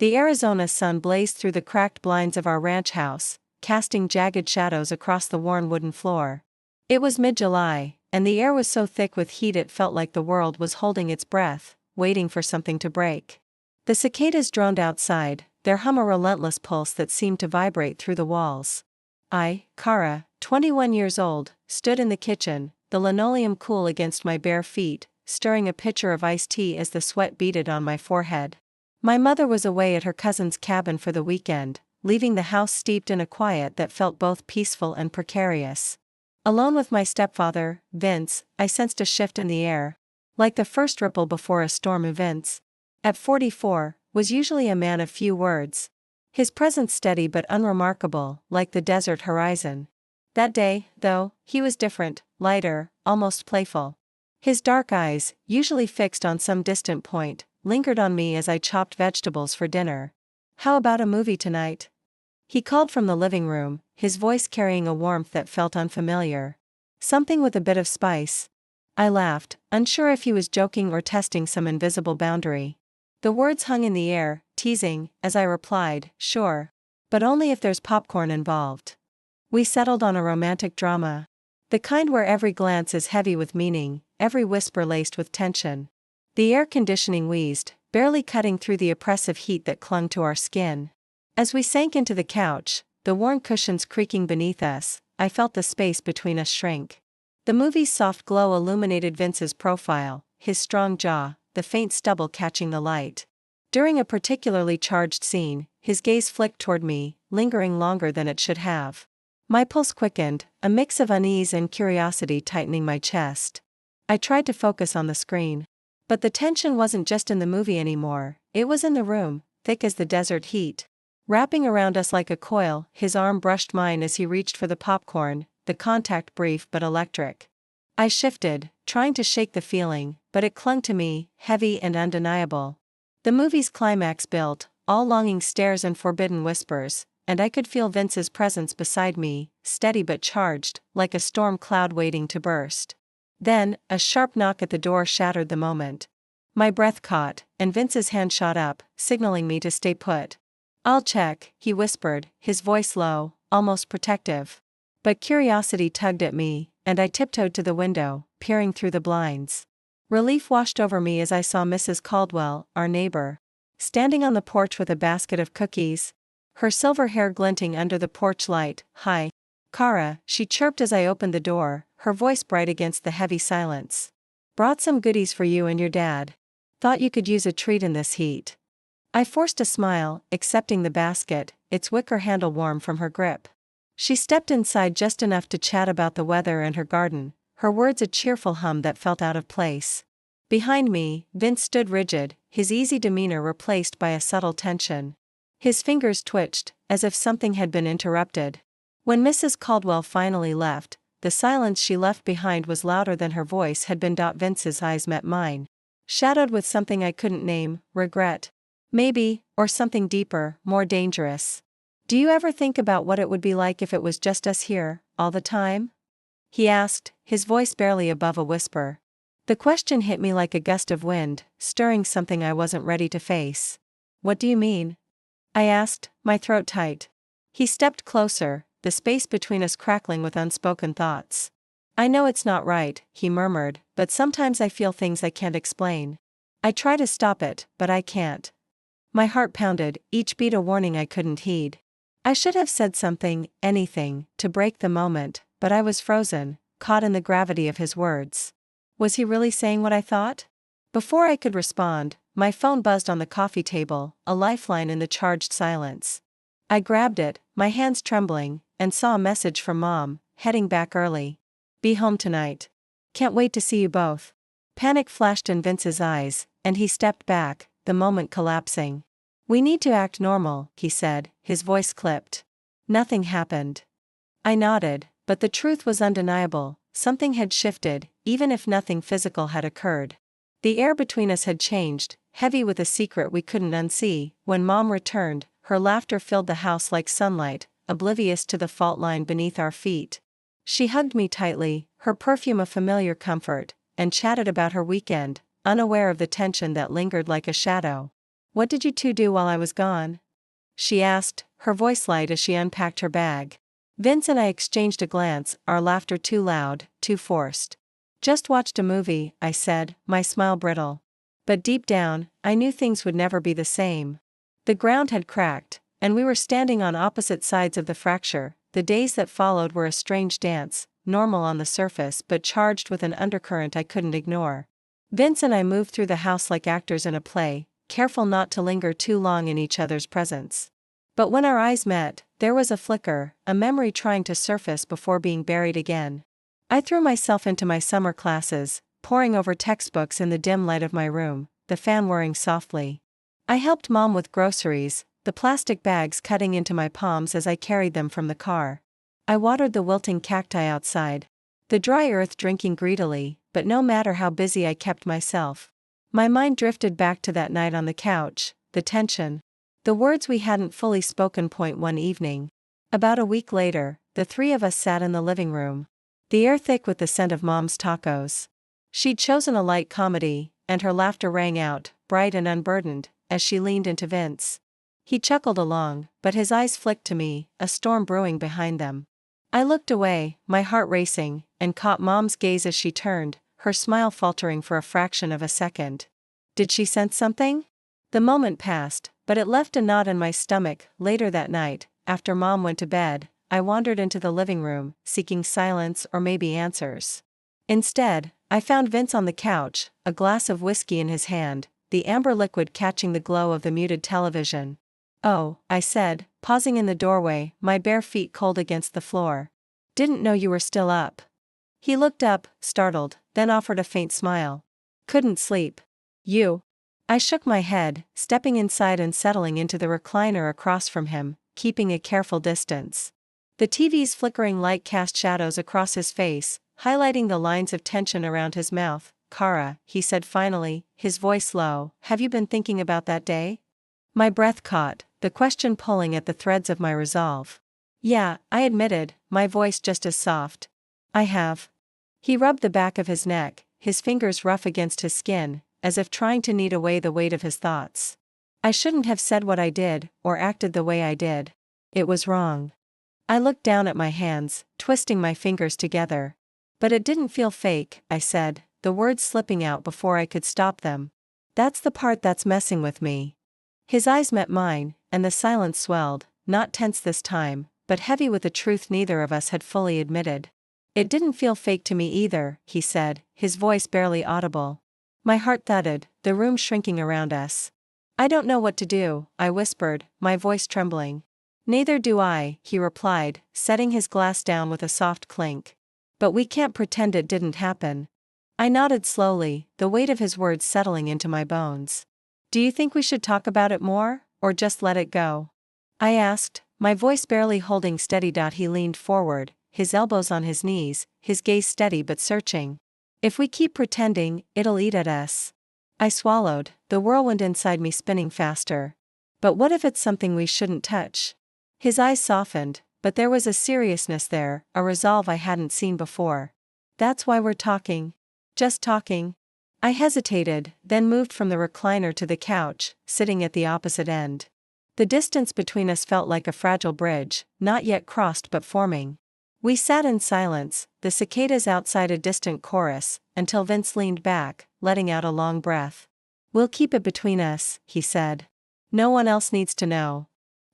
The Arizona sun blazed through the cracked blinds of our ranch house, casting jagged shadows across the worn wooden floor. It was mid-July, and the air was so thick with heat it felt like the world was holding its breath, waiting for something to break. The cicadas droned outside, their hum a relentless pulse that seemed to vibrate through the walls. I, Kara, 21 years old, stood in the kitchen, the linoleum cool against my bare feet, stirring a pitcher of iced tea as the sweat beaded on my forehead. My mother was away at her cousin's cabin for the weekend, leaving the house steeped in a quiet that felt both peaceful and precarious. Alone with my stepfather, Vince, I sensed a shift in the air. Like the first ripple before a storm. Vince, at 44, was usually a man of few words. His presence steady but unremarkable, like the desert horizon. That day, though, he was different, lighter, almost playful. His dark eyes, usually fixed on some distant point, lingered on me as I chopped vegetables for dinner. "How about a movie tonight?" he called from the living room, his voice carrying a warmth that felt unfamiliar. "Something with a bit of spice." I laughed, unsure if he was joking or testing some invisible boundary. The words hung in the air, teasing, as I replied, "Sure. But only if there's popcorn involved." We settled on a romantic drama. The kind where every glance is heavy with meaning, every whisper laced with tension. The air conditioning wheezed, barely cutting through the oppressive heat that clung to our skin. As we sank into the couch, the worn cushions creaking beneath us, I felt the space between us shrink. The movie's soft glow illuminated Vince's profile, his strong jaw, the faint stubble catching the light. During a particularly charged scene, his gaze flicked toward me, lingering longer than it should have. My pulse quickened, a mix of unease and curiosity tightening my chest. I tried to focus on the screen. But the tension wasn't just in the movie anymore, it was in the room, thick as the desert heat. Wrapping around us like a coil, his arm brushed mine as he reached for the popcorn, the contact brief but electric. I shifted, trying to shake the feeling, but it clung to me, heavy and undeniable. The movie's climax built, all longing stares and forbidden whispers, and I could feel Vince's presence beside me, steady but charged, like a storm cloud waiting to burst. Then, a sharp knock at the door shattered the moment. My breath caught, and Vince's hand shot up, signaling me to stay put. "I'll check," he whispered, his voice low, almost protective. But curiosity tugged at me, and I tiptoed to the window, peering through the blinds. Relief washed over me as I saw Mrs. Caldwell, our neighbor, standing on the porch with a basket of cookies, her silver hair glinting under the porch light. "Hi, Kara," she chirped as I opened the door, her voice bright against the heavy silence. "Brought some goodies for you and your dad. Thought you could use a treat in this heat." I forced a smile, accepting the basket, its wicker handle warm from her grip. She stepped inside just enough to chat about the weather and her garden, her words a cheerful hum that felt out of place. Behind me, Vince stood rigid, his easy demeanor replaced by a subtle tension. His fingers twitched, as if something had been interrupted. When Mrs. Caldwell finally left, the silence she left behind was louder than her voice had been. Vince's eyes met mine, shadowed with something I couldn't name, regret. Maybe, or something deeper, more dangerous. "Do you ever think about what it would be like if it was just us here, all the time?" he asked, his voice barely above a whisper. The question hit me like a gust of wind, stirring something I wasn't ready to face. "What do you mean?" I asked, my throat tight. He stepped closer, the space between us crackling with unspoken thoughts. "I know it's not right," he murmured, "but sometimes I feel things I can't explain. I try to stop it, but I can't." My heart pounded, each beat a warning I couldn't heed. I should have said something, anything, to break the moment, but I was frozen, caught in the gravity of his words. Was he really saying what I thought? Before I could respond, my phone buzzed on the coffee table, a lifeline in the charged silence. I grabbed it, my hands trembling, and saw a message from Mom, heading back early. "Be home tonight. Can't wait to see you both." Panic flashed in Vince's eyes, and he stepped back, the moment collapsing. "We need to act normal," he said, his voice clipped. Nothing happened. I nodded, but the truth was undeniable, something had shifted, even if nothing physical had occurred. The air between us had changed, heavy with a secret we couldn't unsee. When Mom returned, her laughter filled the house like sunlight, oblivious to the fault line beneath our feet. She hugged me tightly, her perfume a familiar comfort, and chatted about her weekend, unaware of the tension that lingered like a shadow. What did you two do while I was gone? She asked, her voice light as she unpacked her bag. Vince and I exchanged a glance, our laughter too loud, too forced. Just watched a movie, I said, my smile brittle. But deep down, I knew things would never be the same. The ground had cracked, and we were standing on opposite sides of the fracture. The days that followed were a strange dance, normal on the surface but charged with an undercurrent I couldn't ignore. Vince and I moved through the house like actors in a play, careful not to linger too long in each other's presence. But when our eyes met, there was a flicker, a memory trying to surface before being buried again. I threw myself into my summer classes, poring over textbooks in the dim light of my room, the fan whirring softly. I helped Mom with groceries, the plastic bags cutting into my palms as I carried them from the car. I watered the wilting cacti outside, the dry earth drinking greedily, but no matter how busy I kept myself, my mind drifted back to that night on the couch, the tension. The words we hadn't fully spoken. One evening. About a week later, the three of us sat in the living room. The air thick with the scent of Mom's tacos. She'd chosen a light comedy, and her laughter rang out, bright and unburdened, as she leaned into Vince. He chuckled along, but his eyes flicked to me, a storm brewing behind them. I looked away, my heart racing, and caught Mom's gaze as she turned, her smile faltering for a fraction of a second. Did she sense something? The moment passed, but it left a knot in my stomach. Later that night, after Mom went to bed, I wandered into the living room, seeking silence or maybe answers. Instead, I found Vince on the couch, a glass of whiskey in his hand, the amber liquid catching the glow of the muted television. "Oh," I said, pausing in the doorway, my bare feet cold against the floor. "Didn't know you were still up." He looked up, startled, then offered a faint smile. "Couldn't sleep. You?" I shook my head, stepping inside and settling into the recliner across from him, keeping a careful distance. The TV's flickering light cast shadows across his face, highlighting the lines of tension around his mouth. "Kara," he said finally, his voice low, "have you been thinking about that day?" My breath caught, the question pulling at the threads of my resolve. "Yeah," I admitted, my voice just as soft. "I have." He rubbed the back of his neck, his fingers rough against his skin, as if trying to knead away the weight of his thoughts. "I shouldn't have said what I did, or acted the way I did. It was wrong." I looked down at my hands, twisting my fingers together. "But it didn't feel fake," I said, the words slipping out before I could stop them. "That's the part that's messing with me." His eyes met mine, and the silence swelled, not tense this time, but heavy with a truth neither of us had fully admitted. "It didn't feel fake to me either," he said, his voice barely audible. My heart thudded, the room shrinking around us. "I don't know what to do," I whispered, my voice trembling. "Neither do I," he replied, setting his glass down with a soft clink. "But we can't pretend it didn't happen." I nodded slowly, the weight of his words settling into my bones. "Do you think we should talk about it more, or just let it go?" I asked, my voice barely holding steady. He leaned forward, his elbows on his knees, his gaze steady but searching. "If we keep pretending, it'll eat at us." I swallowed, the whirlwind inside me spinning faster. "But what if it's something we shouldn't touch?" His eyes softened, but there was a seriousness there, a resolve I hadn't seen before. "That's why we're talking. Just talking." I hesitated, then moved from the recliner to the couch, sitting at the opposite end. The distance between us felt like a fragile bridge, not yet crossed but forming. We sat in silence, the cicadas outside a distant chorus, until Vince leaned back, letting out a long breath. "We'll keep it between us," he said. "No one else needs to know."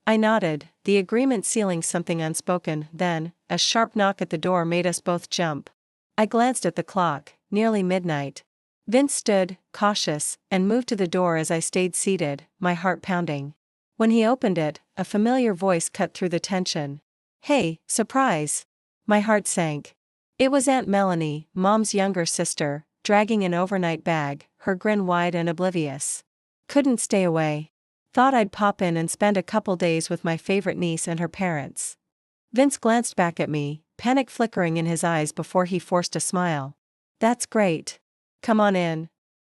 I nodded, the agreement sealing something unspoken. Then, a sharp knock at the door made us both jump. I glanced at the clock, nearly midnight. Vince stood, cautious, and moved to the door as I stayed seated, my heart pounding. When he opened it, a familiar voice cut through the tension. "Hey, surprise!" My heart sank. It was Aunt Melanie, Mom's younger sister, dragging an overnight bag, her grin wide and oblivious. "Couldn't stay away. Thought I'd pop in and spend a couple days with my favorite niece and her parents." Vince glanced back at me, panic flickering in his eyes before he forced a smile. "That's great. Come on in."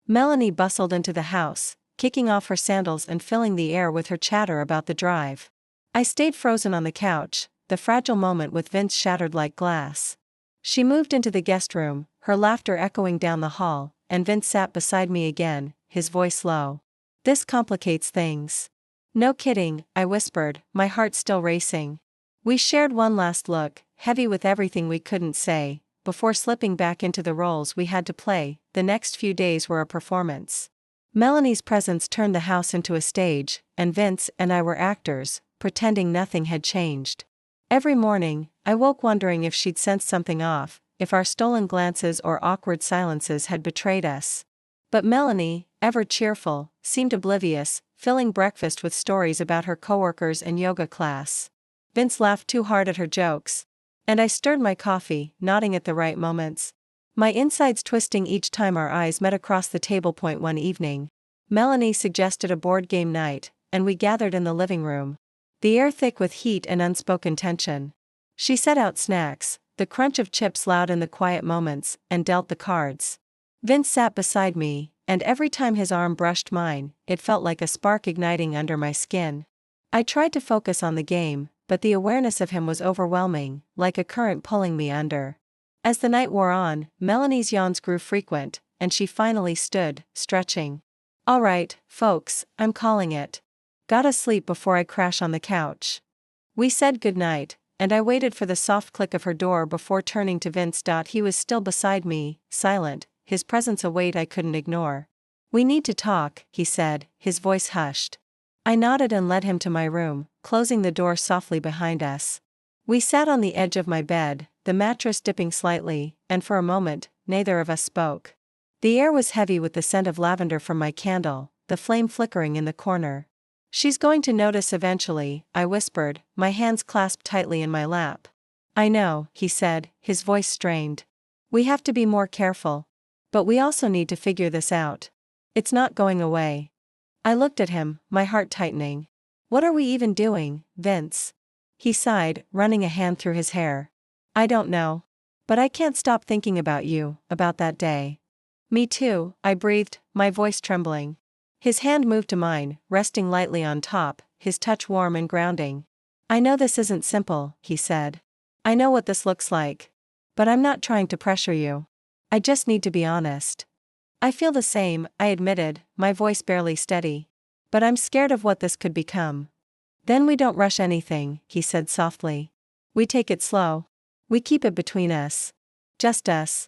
Melanie bustled into the house, kicking off her sandals and filling the air with her chatter about the drive. I stayed frozen on the couch, the fragile moment with Vince shattered like glass. She moved into the guest room, her laughter echoing down the hall, and Vince sat beside me again, his voice low. This complicates things. No kidding, I whispered, my heart still racing. We shared one last look, heavy with everything we couldn't say, before slipping back into the roles we had to play. The next few days were a performance. Melanie's presence turned the house into a stage, and Vince and I were actors, pretending nothing had changed. Every morning, I woke wondering if she'd sensed something off, if our stolen glances or awkward silences had betrayed us. But Melanie, ever cheerful, seemed oblivious, filling breakfast with stories about her coworkers and yoga class. Vince laughed too hard at her jokes. And I stirred my coffee, nodding at the right moments. My insides twisting each time our eyes met across the table. One evening, Melanie suggested a board game night, and we gathered in the living room. The air thick with heat and unspoken tension. She set out snacks, the crunch of chips loud in the quiet moments, and dealt the cards. Vince sat beside me, and every time his arm brushed mine, it felt like a spark igniting under my skin. I tried to focus on the game, but the awareness of him was overwhelming, like a current pulling me under. As the night wore on, Melanie's yawns grew frequent, and she finally stood, stretching. "All right, folks, I'm calling it. Gotta sleep before I crash on the couch." We said goodnight, and I waited for the soft click of her door before turning to Vince. He was still beside me, silent, his presence a weight I couldn't ignore. "We need to talk," he said, his voice hushed. I nodded and led him to my room, closing the door softly behind us. We sat on the edge of my bed, the mattress dipping slightly, and for a moment, neither of us spoke. The air was heavy with the scent of lavender from my candle, the flame flickering in the corner. "She's going to notice eventually," I whispered, my hands clasped tightly in my lap. "I know," he said, his voice strained. "We have to be more careful. But we also need to figure this out. It's not going away." I looked at him, my heart tightening. "What are we even doing, Vince?" He sighed, running a hand through his hair. "I don't know. But I can't stop thinking about you, about that day." "Me too," I breathed, my voice trembling. His hand moved to mine, resting lightly on top, his touch warm and grounding. "I know this isn't simple," he said. "I know what this looks like. But I'm not trying to pressure you. I just need to be honest." "I feel the same," I admitted, my voice barely steady. "But I'm scared of what this could become." "Then we don't rush anything," he said softly. "We take it slow. We keep it between us. Just us."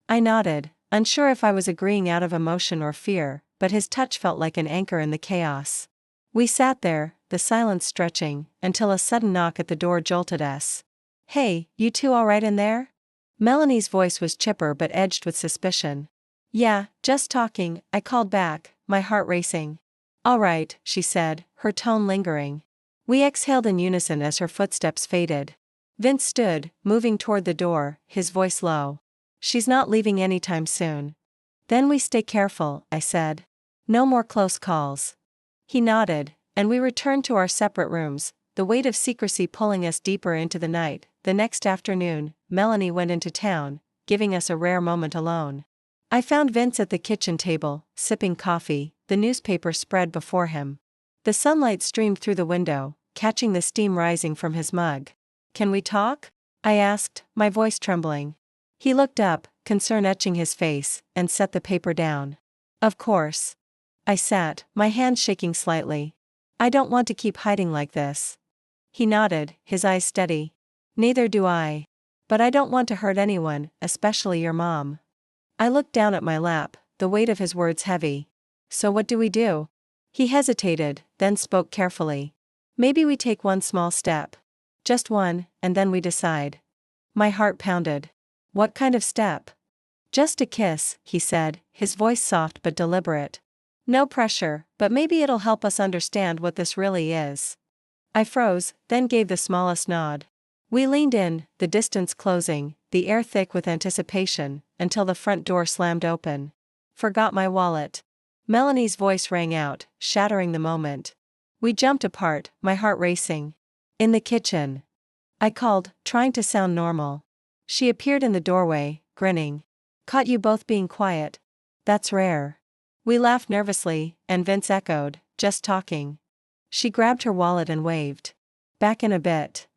I nodded, unsure if I was agreeing out of emotion or fear, but his touch felt like an anchor in the chaos. We sat there, the silence stretching, until a sudden knock at the door jolted us. "Hey, you two all right in there?" Melanie's voice was chipper but edged with suspicion. "Yeah, just talking," I called back, my heart racing. "All right," she said, her tone lingering. We exhaled in unison as her footsteps faded. Vince stood, moving toward the door, his voice low. "She's not leaving anytime soon." "Then we stay careful," I said. "No more close calls." He nodded, and we returned to our separate rooms, the weight of secrecy pulling us deeper into the night. The next afternoon, Melanie went into town, giving us a rare moment alone. I found Vince at the kitchen table, sipping coffee, the newspaper spread before him. The sunlight streamed through the window, catching the steam rising from his mug. "Can we talk?" I asked, my voice trembling. He looked up, concern etching his face, and set the paper down. "Of course." I sat, my hands shaking slightly. "I don't want to keep hiding like this." He nodded, his eyes steady. "Neither do I. But I don't want to hurt anyone, especially your mom." I looked down at my lap, the weight of his words heavy. "So what do we do?" He hesitated, then spoke carefully. "Maybe we take one small step. Just one, and then we decide." My heart pounded. "What kind of step?" "Just a kiss," he said, his voice soft but deliberate. "No pressure, but maybe it'll help us understand what this really is." I froze, then gave the smallest nod. We leaned in, the distance closing, the air thick with anticipation, until the front door slammed open. "Forgot my wallet." Melanie's voice rang out, shattering the moment. We jumped apart, my heart racing. "In the kitchen," I called, trying to sound normal. She appeared in the doorway, grinning. "Caught you both being quiet. That's rare." We laughed nervously, and Vince echoed, "Just talking." She grabbed her wallet and waved. "Back in a bit."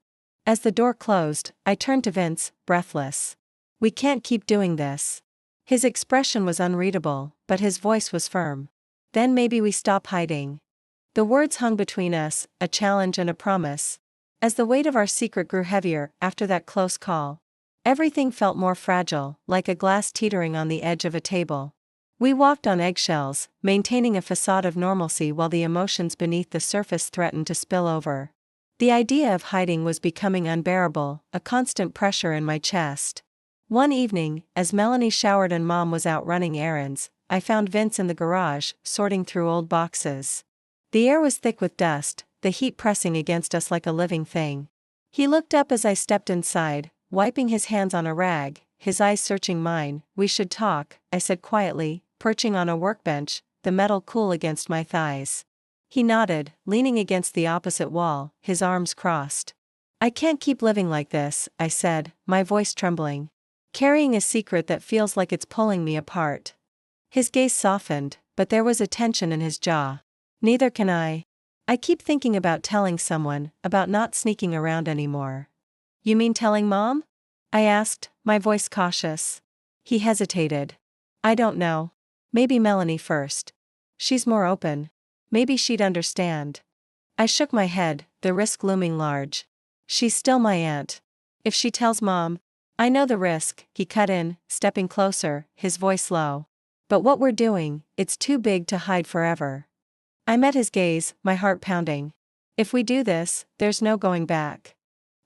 As the door closed, I turned to Vince, breathless. "We can't keep doing this." His expression was unreadable, but his voice was firm. Then maybe we stop hiding. The words hung between us, a challenge and a promise. As the weight of our secret grew heavier after that close call, everything felt more fragile, like a glass teetering on the edge of a table. We walked on eggshells, maintaining a facade of normalcy while the emotions beneath the surface threatened to spill over. The idea of hiding was becoming unbearable, a constant pressure in my chest. One evening, as Melanie showered and Mom was out running errands, I found Vince in the garage, sorting through old boxes. The air was thick with dust, the heat pressing against us like a living thing. He looked up as I stepped inside, wiping his hands on a rag, his eyes searching mine. "We should talk," I said quietly, perching on a workbench, the metal cool against my thighs. He nodded, leaning against the opposite wall, his arms crossed. "I can't keep living like this," I said, my voice trembling. "Carrying a secret that feels like it's pulling me apart." His gaze softened, but there was a tension in his jaw. "Neither can I. I keep thinking about telling someone, about not sneaking around anymore." "You mean telling Mom?" I asked, my voice cautious. He hesitated. "I don't know. Maybe Melanie first. She's more open. Maybe she'd understand." I shook my head, the risk looming large. "She's still my aunt. If she tells Mom—" "I know the risk," he cut in, stepping closer, his voice low. "But what we're doing, it's too big to hide forever." I met his gaze, my heart pounding. "If we do this, there's no going back."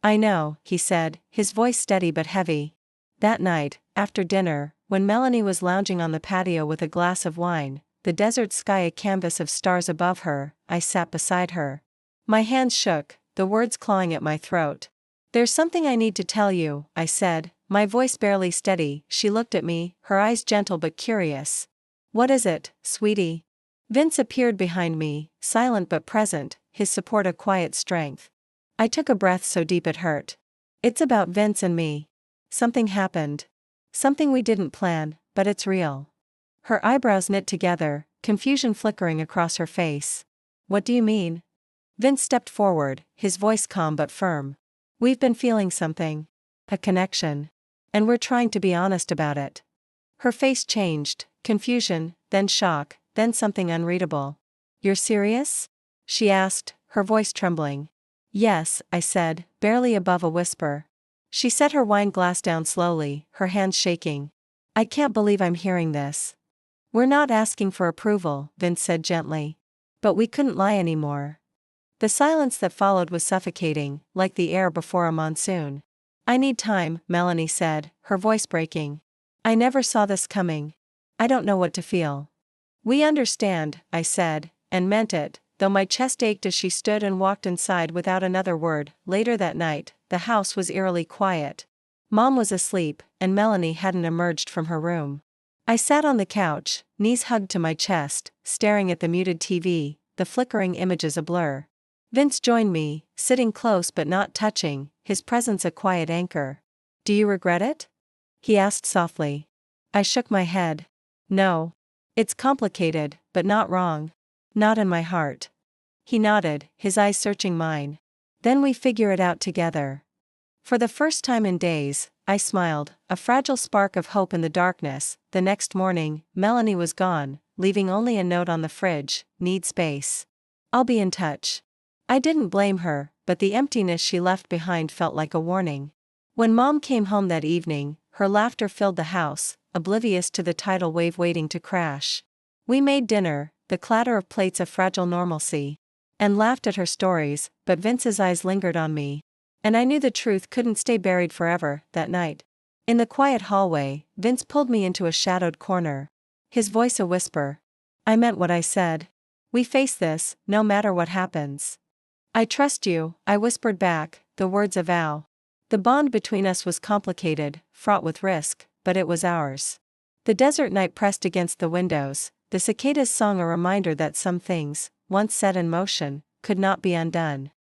"I know," he said, his voice steady but heavy. That night, after dinner, when Melanie was lounging on the patio with a glass of wine, the desert sky a canvas of stars above her, I sat beside her. My hands shook, the words clawing at my throat. "There's something I need to tell you," I said, my voice barely steady. She looked at me, her eyes gentle but curious. "What is it, sweetie?" Vince appeared behind me, silent but present, his support a quiet strength. I took a breath so deep it hurt. "It's about Vince and me. Something happened. Something we didn't plan, but it's real." Her eyebrows knit together, confusion flickering across her face. "What do you mean?" Vince stepped forward, his voice calm but firm. "We've been feeling something. A connection. And we're trying to be honest about it." Her face changed, confusion, then shock, then something unreadable. "You're serious?" she asked, her voice trembling. "Yes," I said, barely above a whisper. She set her wine glass down slowly, her hands shaking. "I can't believe I'm hearing this." "We're not asking for approval," Vince said gently. "But we couldn't lie anymore." The silence that followed was suffocating, like the air before a monsoon. "I need time," Melanie said, her voice breaking. "I never saw this coming. I don't know what to feel." "We understand," I said, and meant it, though my chest ached as she stood and walked inside without another word. Later that night, the house was eerily quiet. Mom was asleep, and Melanie hadn't emerged from her room. I sat on the couch, knees hugged to my chest, staring at the muted TV, the flickering images a blur. Vince joined me, sitting close but not touching, his presence a quiet anchor. "Do you regret it?" he asked softly. I shook my head. "No. It's complicated, but not wrong. Not in my heart." He nodded, his eyes searching mine. "Then we figure it out together." For the first time in days, I smiled, a fragile spark of hope in the darkness. The next morning, Melanie was gone, leaving only a note on the fridge: "Need space. I'll be in touch." I didn't blame her, but the emptiness she left behind felt like a warning. When Mom came home that evening, her laughter filled the house, oblivious to the tidal wave waiting to crash. We made dinner, the clatter of plates a fragile normalcy, and laughed at her stories, but Vince's eyes lingered on me. And I knew the truth couldn't stay buried forever. That night, in the quiet hallway, Vince pulled me into a shadowed corner. His voice a whisper. I meant what I said. "We face this, no matter what happens." "I trust you," I whispered back, the words a vow. The bond between us was complicated, fraught with risk, but it was ours. The desert night pressed against the windows, the cicadas' song a reminder that some things, once set in motion, could not be undone.